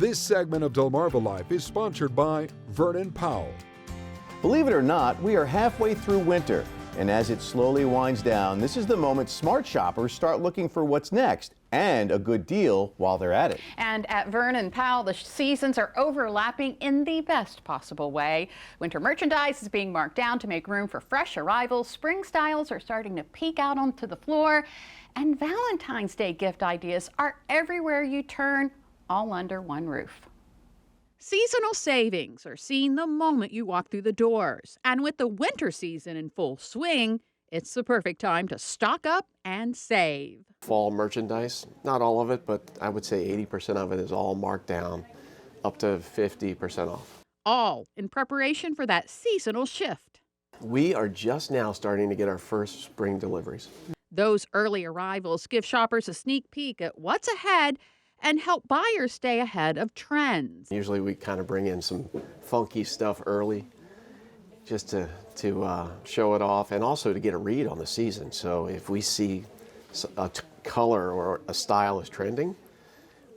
This segment of DelmarvaLife is sponsored by Vernon Powell. Believe it or not, we are halfway through winter, and as it slowly winds down, this is the moment smart shoppers start looking for what's next and a good deal while they're at it. And at Vernon Powell, the seasons are overlapping in the best possible way. Winter merchandise is being marked down to make room for fresh arrivals. Spring styles are starting to peek out onto the floor, and Valentine's Day gift ideas are everywhere you turn, all under one roof. Seasonal savings are seen the moment you walk through the doors. And with the winter season in full swing, it's the perfect time to stock up and save. Fall merchandise, not all of it, but I would say 80% of it is all marked down, up to 50% off. All in preparation for that seasonal shift. We are just now starting to get our first spring deliveries. Those early arrivals give shoppers a sneak peek at what's ahead and help buyers stay ahead of trends. Usually we kind of bring in some funky stuff early just to show it off and also to get a read on the season. So if we see a color or a style is trending,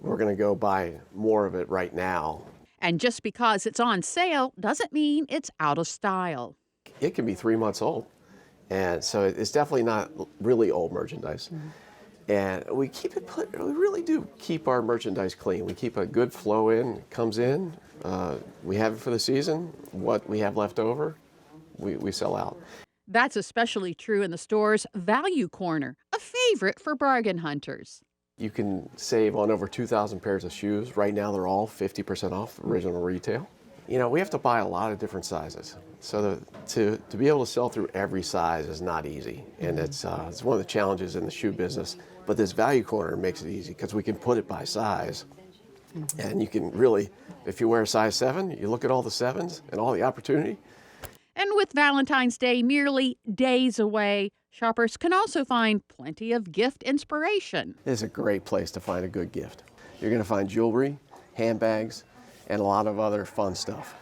we're going to go buy more of it right now. And just because it's on sale doesn't mean it's out of style. It can be 3 months old, and so it's definitely not really old merchandise. Mm-hmm. And we really do keep our merchandise clean. We keep a good flow in, comes in. We have it for the season. What we have left over, we sell out. That's especially true in the store's value corner, a favorite for bargain hunters. You can save on over 2,000 pairs of shoes. Right now, they're all 50% off original retail. You know, we have to buy a lot of different sizes. So to be able to sell through every size is not easy. And it's one of the challenges in the shoe business. But this value corner makes it easy because we can put it by size. And you can really, if you wear a size 7, you look at all the 7s and all the opportunity. And with Valentine's Day merely days away, shoppers can also find plenty of gift inspiration. It's a great place to find a good gift. You're going to find jewelry, handbags, and a lot of other fun stuff.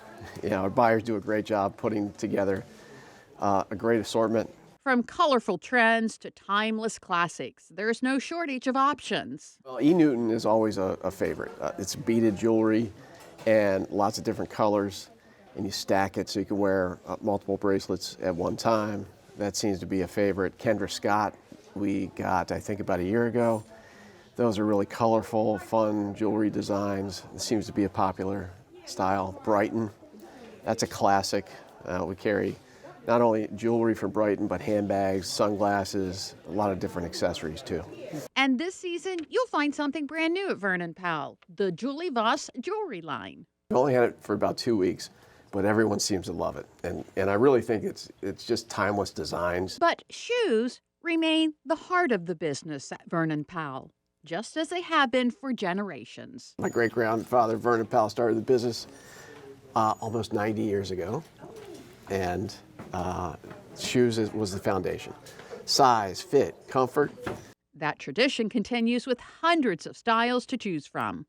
You know, our buyers do a great job putting together a great assortment. From colorful trends to timeless classics, there's no shortage of options. Well, E. Newton is always a favorite. It's beaded jewelry and lots of different colors, and you stack it so you can wear multiple bracelets at one time. That seems to be a favorite. Kendra Scott, we got, I think, about a year ago. Those are really colorful, fun jewelry designs. It seems to be a popular style. Brighton, that's a classic. We carry not only jewelry from Brighton, but handbags, sunglasses, a lot of different accessories too. And this season, you'll find something brand new at Vernon Powell, the Julie Voss jewelry line. We only had it for about 2 weeks, but everyone seems to love it. And I really think it's just timeless designs. But shoes remain the heart of the business at Vernon Powell, just as they have been for generations. My great-grandfather, Vernon Powell, started the business almost 90 years ago. And shoes was the foundation. Size, fit, comfort. That tradition continues with hundreds of styles to choose from.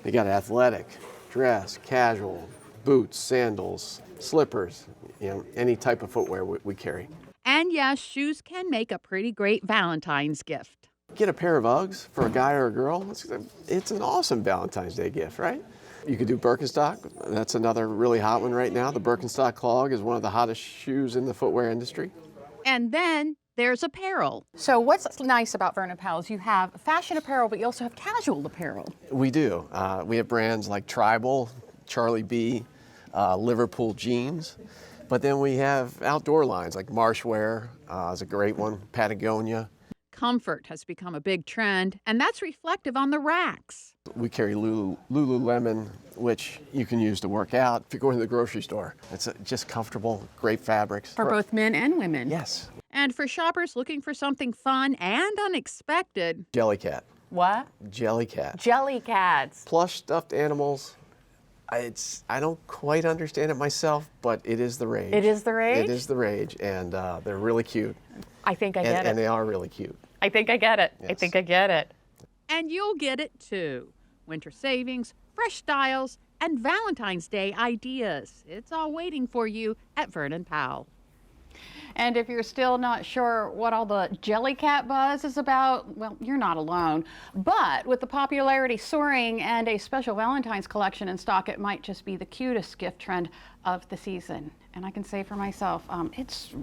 You got athletic, dress, casual, boots, sandals, slippers, you know, any type of footwear we carry. And yes, shoes can make a pretty great Valentine's gift. Get a pair of Uggs for a guy or a girl. It's an awesome Valentine's Day gift, right? You could do Birkenstock. That's another really hot one right now. The Birkenstock clog is one of the hottest shoes in the footwear industry. And then there's apparel. So what's nice about Vernon Powell is you have fashion apparel, but you also have casual apparel. We do. We have brands like Tribal, Charlie B, Liverpool Jeans. But then we have outdoor lines like Marshwear is a great one, Patagonia. Comfort has become a big trend, and that's reflective on the racks. We carry Lululemon, which you can use to work out if you go to the grocery store. It's just comfortable, great fabrics. For both men and women. Yes. And for shoppers looking for something fun and unexpected. Jellycat. What? Jellycat. Jellycats. Plush stuffed animals. I don't quite understand it myself, but it is the rage. It is the rage? It is the rage, and they're really cute. I think I get it. And they are really cute. I think I get it. Yes. I think I get it. And you'll get it too. Winter savings, fresh styles, and Valentine's Day ideas. It's all waiting for you at Vernon Powell. And if you're still not sure what all the Jellycat buzz is about, well, you're not alone. But with the popularity soaring and a special Valentine's collection in stock, it might just be the cutest gift trend of the season. And I can say for myself,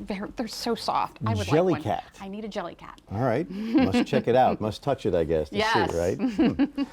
they're so soft. I would like one. Jellycat. I need a Jellycat. All right, must check it out. Must touch it, I guess, to Yes. see, right?